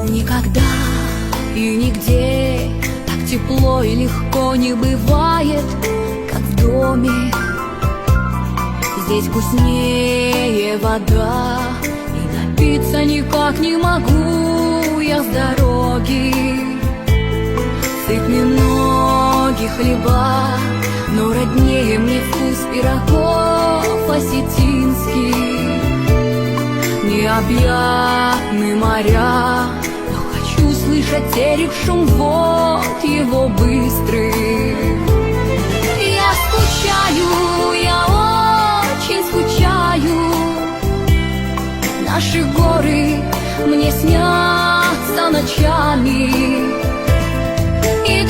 Никогда и нигде так тепло и легко не бывает, как в доме. Здесь вкуснее вода, и напиться никак не могу я с дороги. Сытны ноги хлеба, но роднее мне вкус пирогов осетинских. Необъятны моря, но хочу слышать терек шум вод его быстрых. Я скучаю, я очень скучаю. Наши горы мне снятся ночами, и